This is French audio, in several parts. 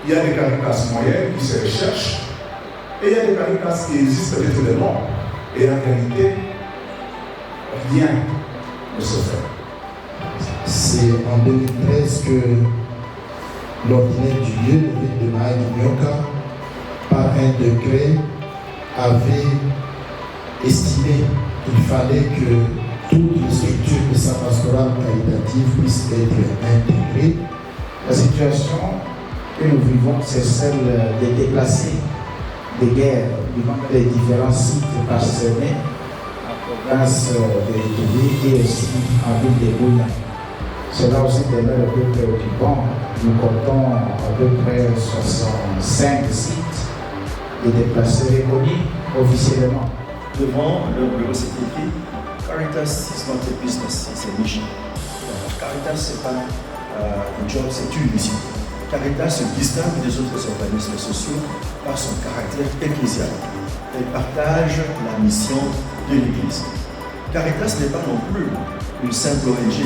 Il y a des Caritas moyennes qui se recherchent et il y a des Caritas qui existent peut-être de nom. Et en réalité, rien ne se fait. C'est en 2013 que l'ordinaire du lieu, le ville de Maï Nyoka, par un décret, avait estimé qu'il fallait que toutes les structures de sa pastorale caritative puissent être intégrées. La situation que nous vivons, c'est celle des déplacés de guerre vivant dans les différents sites parsemés en province de l'Éthiopie et aussi en ville de Bunia. Cela aussi demeure un peu préoccupant. Nous comptons à peu près 65 sites de déplacés reconnus officiellement. Devant le bureau sécurité, Caritas is not a business, it's a mission. Caritas, c'est pas un job, c'est une mission. Caritas se distingue des autres organismes sociaux par son caractère ecclésial. Elle partage la mission de l'Église. Caritas n'est pas non plus une simple ONG.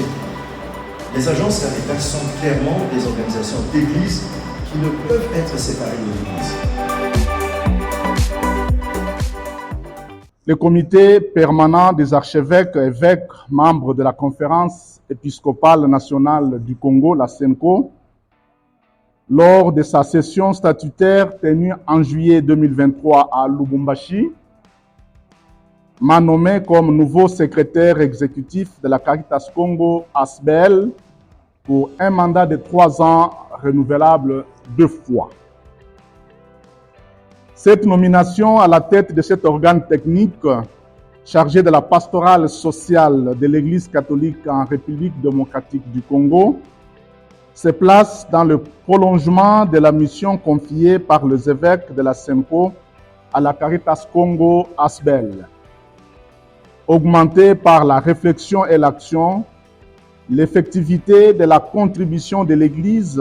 Les agences Caritas sont clairement des organisations d'Église qui ne peuvent être séparées de l'Église. Le comité permanent des archevêques et évêques membres de la conférence épiscopale nationale du Congo, la CENCO, lors de sa session statutaire tenue en juillet 2023 à Lubumbashi, m'a nommé comme nouveau secrétaire exécutif de la Caritas Congo ASBEL pour un mandat de 3 ans renouvelable 2 fois. Cette nomination à la tête de cet organe technique chargé de la pastorale sociale de l'Église catholique en République démocratique du Congo se place dans le prolongement de la mission confiée par les évêques de la CENCO à la Caritas Congo ASBEL. Augmentée par la réflexion et l'action, l'effectivité de la contribution de l'Église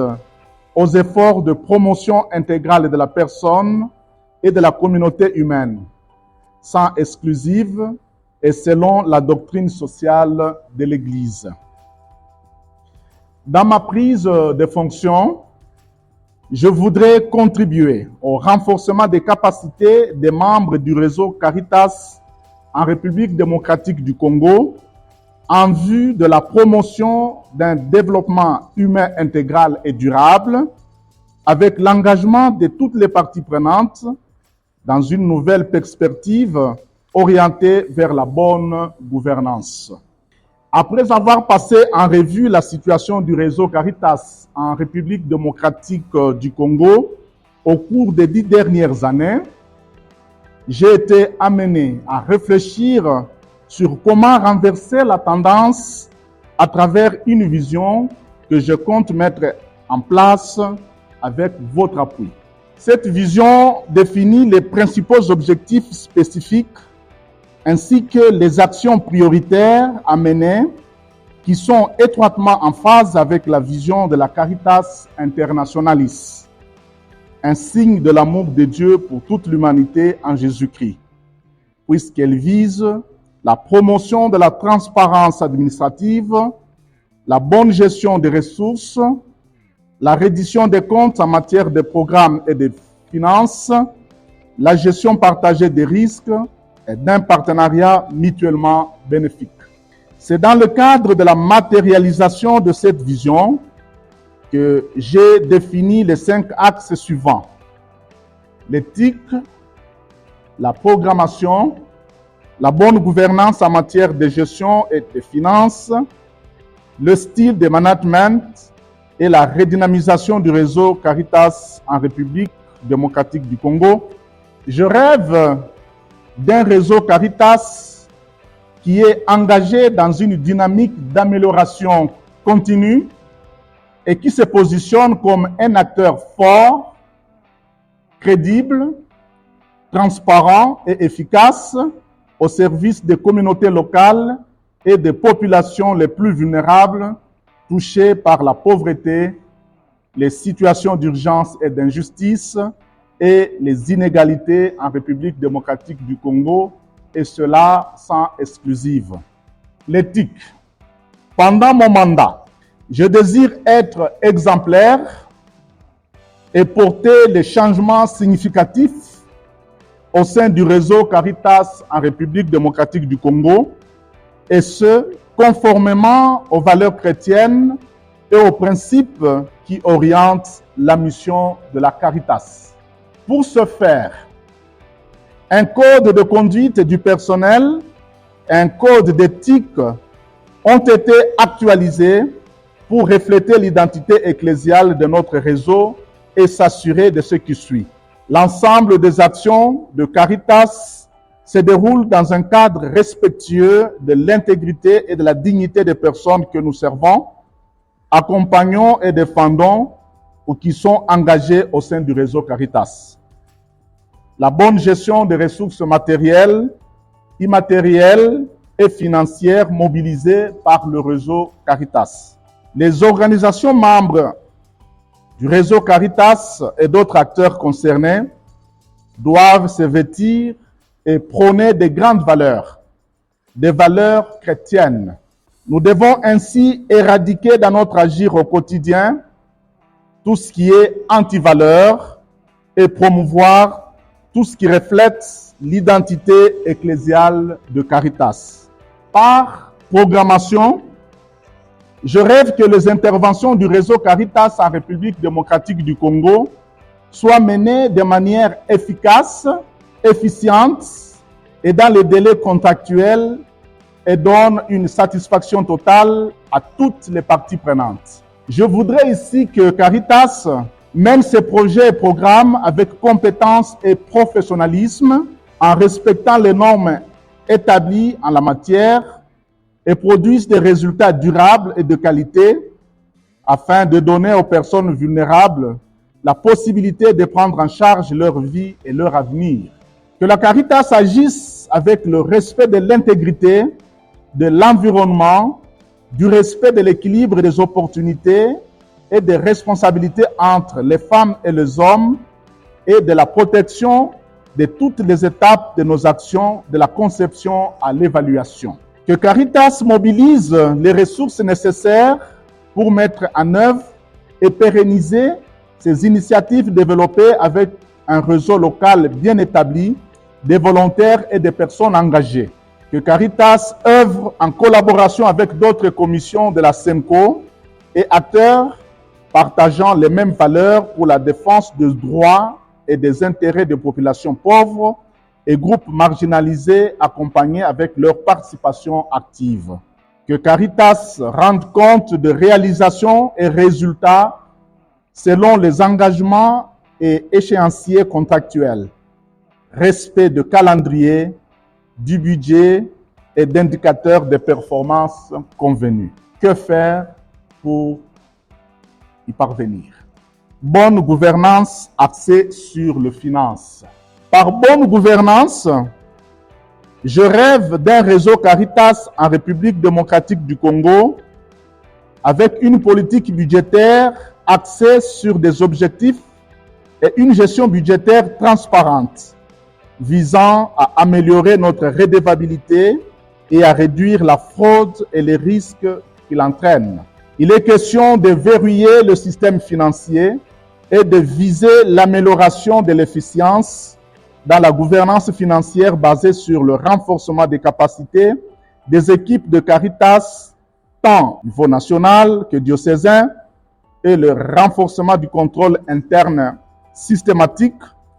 aux efforts de promotion intégrale de la personne et de la communauté humaine, sans exclusive et selon la doctrine sociale de l'Église. Dans ma prise de fonction, je voudrais contribuer au renforcement des capacités des membres du réseau Caritas en République démocratique du Congo en vue de la promotion d'un développement humain intégral et durable avec l'engagement de toutes les parties prenantes dans une nouvelle perspective orientée vers la bonne gouvernance. Après avoir passé en revue la situation du réseau Caritas en République démocratique du Congo au cours des 10 dernières années, j'ai été amené à réfléchir sur comment renverser la tendance à travers une vision que je compte mettre en place avec votre appui. Cette vision définit les principaux objectifs spécifiques ainsi que les actions prioritaires à mener qui sont étroitement en phase avec la vision de la Caritas Internationalis, un signe de l'amour de Dieu pour toute l'humanité en Jésus-Christ, puisqu'elle vise la promotion de la transparence administrative, la bonne gestion des ressources, la reddition des comptes en matière de programmes et de finances, la gestion partagée des risques et d'un partenariat mutuellement bénéfique. C'est dans le cadre de la matérialisation de cette vision que j'ai défini les 5 axes suivants: l'éthique, la programmation, la bonne gouvernance en matière de gestion et de finances, le style de management et la redynamisation du réseau Caritas en République démocratique du Congo. Je rêve d'un réseau Caritas qui est engagé dans une dynamique d'amélioration continue et qui se positionne comme un acteur fort, crédible, transparent et efficace au service des communautés locales et des populations les plus vulnérables touchées par la pauvreté, les situations d'urgence et d'injustice et les inégalités en République démocratique du Congo, et cela sans exclusive. L'éthique. Pendant mon mandat, je désire être exemplaire et porter les changements significatifs au sein du réseau Caritas en République démocratique du Congo, et ce, conformément aux valeurs chrétiennes et aux principes qui orientent la mission de la Caritas. Pour ce faire, un code de conduite du personnel et un code d'éthique ont été actualisés pour refléter l'identité ecclésiale de notre réseau et s'assurer de ce qui suit. L'ensemble des actions de Caritas se déroulent dans un cadre respectueux de l'intégrité et de la dignité des personnes que nous servons, accompagnons et défendons ou qui sont engagées au sein du réseau Caritas. La bonne gestion des ressources matérielles, immatérielles et financières mobilisées par le réseau Caritas. Les organisations membres du réseau Caritas et d'autres acteurs concernés doivent se vêtir et prôner des grandes valeurs, des valeurs chrétiennes. Nous devons ainsi éradiquer dans notre agir au quotidien tout ce qui est anti-valeurs et promouvoir tout ce qui reflète l'identité ecclésiale de Caritas. Par programmation, je rêve que les interventions du réseau Caritas en République démocratique du Congo soient menées de manière efficace, efficiente et dans les délais contractuels et donnent une satisfaction totale à toutes les parties prenantes. Je voudrais ici que Caritas mène ses projets et programmes avec compétence et professionnalisme en respectant les normes établies en la matière et produisent des résultats durables et de qualité afin de donner aux personnes vulnérables la possibilité de prendre en charge leur vie et leur avenir. Que la Caritas agisse avec le respect de l'intégrité, de l'environnement, du respect de l'équilibre des opportunités et des responsabilités entre les femmes et les hommes et de la protection de toutes les étapes de nos actions, de la conception à l'évaluation. Que Caritas mobilise les ressources nécessaires pour mettre en œuvre et pérenniser ces initiatives développées avec un réseau local bien établi, des volontaires et des personnes engagées. Que Caritas œuvre en collaboration avec d'autres commissions de la SEMCO et acteurs partageant les mêmes valeurs pour la défense des droits et des intérêts des populations pauvres et groupes marginalisés accompagnés avec leur participation active. Que Caritas rende compte de réalisations et résultats selon les engagements et échéanciers contractuels, respect de calendrier, du budget et d'indicateurs de performance convenus. Que faire pour y parvenir? Bonne gouvernance axée sur les finances. Par bonne gouvernance, je rêve d'un réseau Caritas en République démocratique du Congo avec une politique budgétaire axée sur des objectifs et une gestion budgétaire transparente visant à améliorer notre redevabilité et à réduire la fraude et les risques qu'il entraîne. Il est question de verrouiller le système financier et de viser l'amélioration de l'efficience dans la gouvernance financière basée sur le renforcement des capacités des équipes de Caritas, tant au niveau national que diocésain, et le renforcement du contrôle interne systématique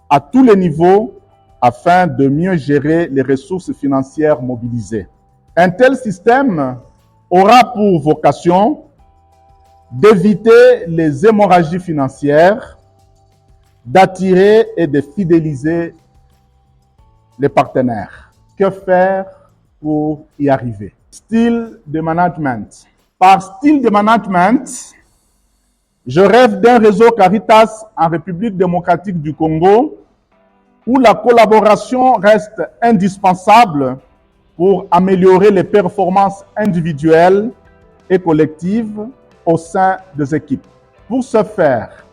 à tous les niveaux afin de mieux gérer les ressources financières mobilisées. Un tel système aura pour vocation d'éviter les hémorragies financières, d'attirer et de fidéliser les partenaires. Que faire pour y arriver? Style de management. Par style de management, je rêve d'un réseau Caritas en République démocratique du Congo où la collaboration reste indispensable pour améliorer les performances individuelles et collectives au sein des équipes. Pour ce faire,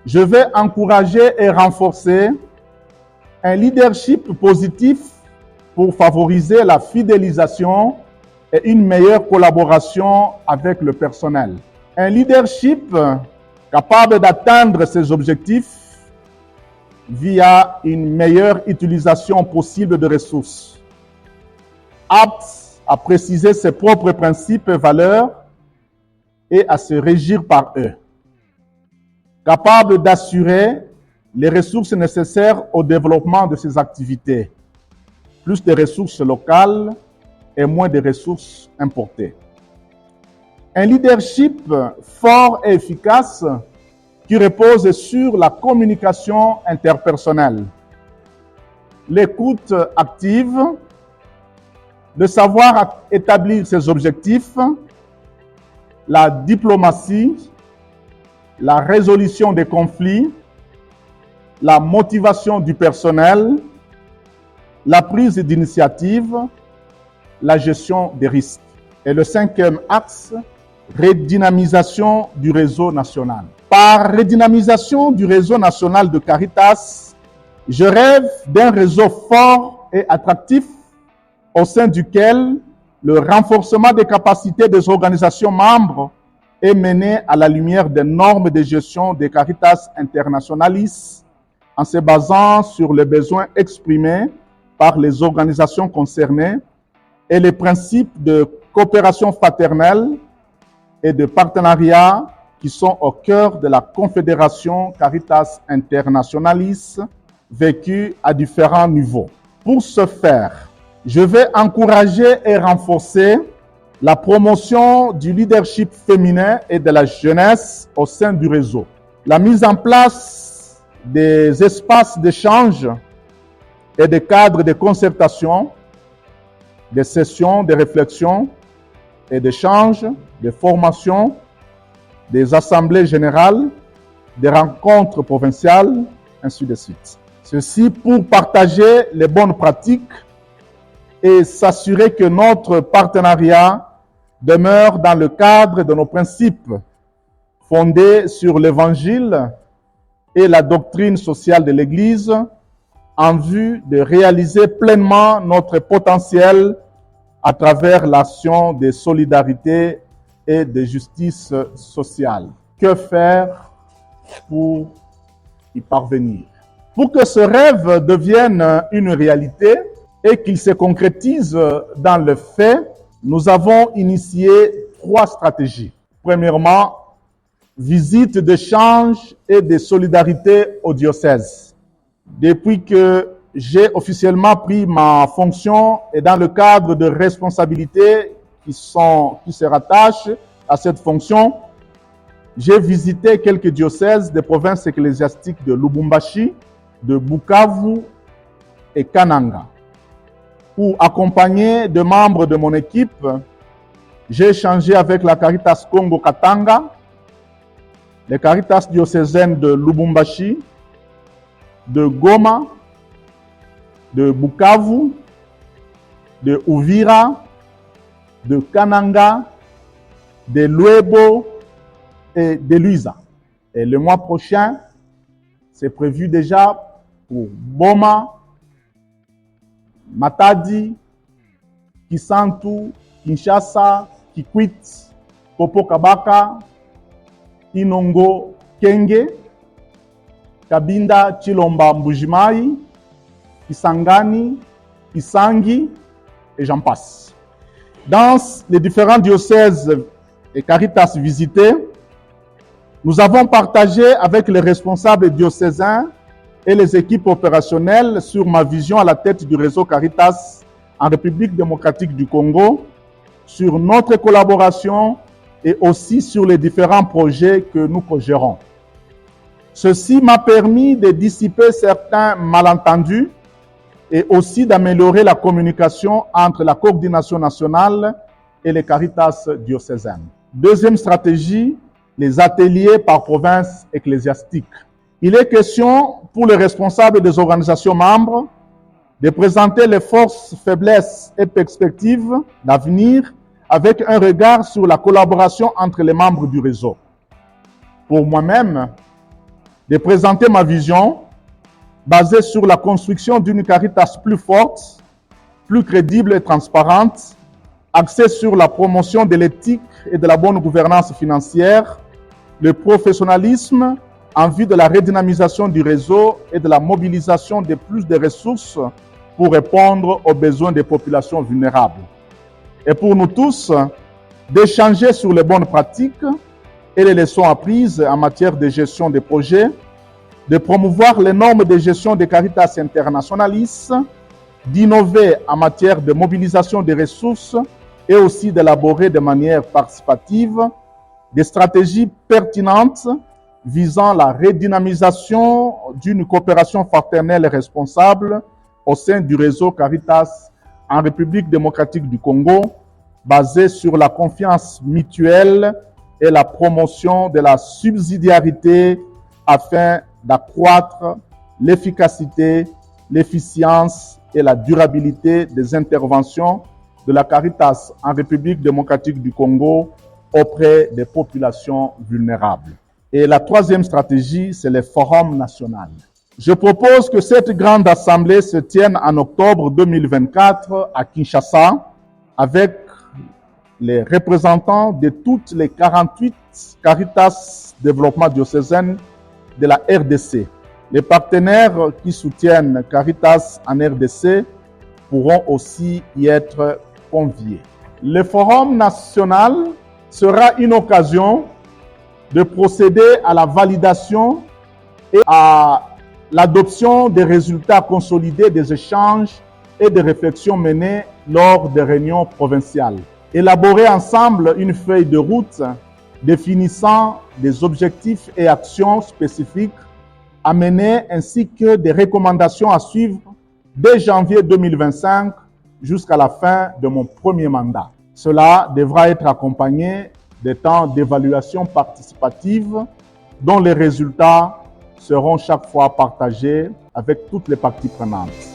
je vais encourager et renforcer un leadership positif pour favoriser la fidélisation et une meilleure collaboration avec le personnel. Un leadership capable d'atteindre ses objectifs via une meilleure utilisation possible de ressources, apte à préciser ses propres principes et valeurs et à se régir par eux, capable d'assurer les ressources nécessaires au développement de ses activités, plus de ressources locales et moins de ressources importées. Un leadership fort et efficace qui repose sur la communication interpersonnelle, l'écoute active, de savoir établir ses objectifs, la diplomatie, la résolution des conflits, la motivation du personnel, la prise d'initiative, la gestion des risques. Et le cinquième axe, redynamisation du réseau national. Par redynamisation du réseau national de Caritas, je rêve d'un réseau fort et attractif au sein duquel le renforcement des capacités des organisations membres est mené à la lumière des normes de gestion des Caritas Internationalis en se basant sur les besoins exprimés par les organisations concernées et les principes de coopération fraternelle et de partenariat qui sont au cœur de la Confédération Caritas Internationalis, vécue à différents niveaux. Pour ce faire, je vais encourager et renforcer la promotion du leadership féminin et de la jeunesse au sein du réseau. La mise en place des espaces d'échange et des cadres de concertation, des sessions de réflexion et d'échange, des formations, des assemblées générales, des rencontres provinciales, ainsi de suite. Ceci pour partager les bonnes pratiques et s'assurer que notre partenariat demeure dans le cadre de nos principes fondés sur l'Évangile et la doctrine sociale de l'Église en vue de réaliser pleinement notre potentiel à travers l'action de solidarité et de justice sociale. Que faire pour y parvenir? Pour que ce rêve devienne une réalité et qu'il se concrétise dans le fait, nous avons initié 3 stratégies. Premièrement, visite d'échange et de solidarité au diocèse. Depuis que j'ai officiellement pris ma fonction et dans le cadre de responsabilités qui se rattachent à cette fonction, j'ai visité quelques diocèses des provinces ecclésiastiques de Lubumbashi, de Bukavu et Kananga. Pour accompagner des membres de mon équipe, j'ai échangé avec la Caritas Congo Katanga, les Caritas diocésaines de Lubumbashi, de Goma, de Bukavu, de Uvira, de Kananga, de Luebo et de Luiza. Et le mois prochain, c'est prévu déjà pour Boma, Matadi, Kisantu, Kinshasa, Kikwit, Popokabaka, Inongo, Kenge, Kabinda, Chilomba, Mbujimai, Kisangani, Kisangi, et j'en passe. Dans les différents diocèses et Caritas visités, nous avons partagé avec les responsables diocésains et les équipes opérationnelles sur ma vision à la tête du réseau Caritas en République démocratique du Congo, sur notre collaboration et aussi sur les différents projets que nous co-gérons. Ceci m'a permis de dissiper certains malentendus et aussi d'améliorer la communication entre la coordination nationale et les Caritas diocésaines. Deuxième stratégie, les ateliers par province ecclésiastique. Il est question pour les responsables des organisations membres de présenter les forces, faiblesses et perspectives d'avenir avec un regard sur la collaboration entre les membres du réseau. Pour moi-même, de présenter ma vision basée sur la construction d'une Caritas plus forte, plus crédible et transparente, axée sur la promotion de l'éthique et de la bonne gouvernance financière, le professionnalisme en vue de la redynamisation du réseau et de la mobilisation de plus de ressources pour répondre aux besoins des populations vulnérables. Et pour nous tous, d'échanger sur les bonnes pratiques et les leçons apprises en matière de gestion des projets, de promouvoir les normes de gestion des Caritas Internationalis, d'innover en matière de mobilisation des ressources et aussi d'élaborer de manière participative des stratégies pertinentes visant la redynamisation d'une coopération fraternelle et responsable au sein du réseau Caritas en République démocratique du Congo, basée sur la confiance mutuelle et la promotion de la subsidiarité afin d'accroître l'efficacité, l'efficience et la durabilité des interventions de la Caritas en République démocratique du Congo auprès des populations vulnérables. Et la troisième stratégie, c'est le Forum national. Je propose que cette grande assemblée se tienne en octobre 2024 à Kinshasa avec les représentants de toutes les 48 Caritas développement diocésaine de la RDC. Les partenaires qui soutiennent Caritas en RDC pourront aussi y être conviés. Le Forum national sera une occasion de procéder à la validation et à l'adoption des résultats consolidés des échanges et des réflexions menées lors des réunions provinciales. Élaborer ensemble une feuille de route définissant des objectifs et actions spécifiques à mener ainsi que des recommandations à suivre dès janvier 2025 jusqu'à la fin de mon premier mandat. Cela devra être accompagné de temps d'évaluation participative dont les résultats seront chaque fois partagés avec toutes les parties prenantes.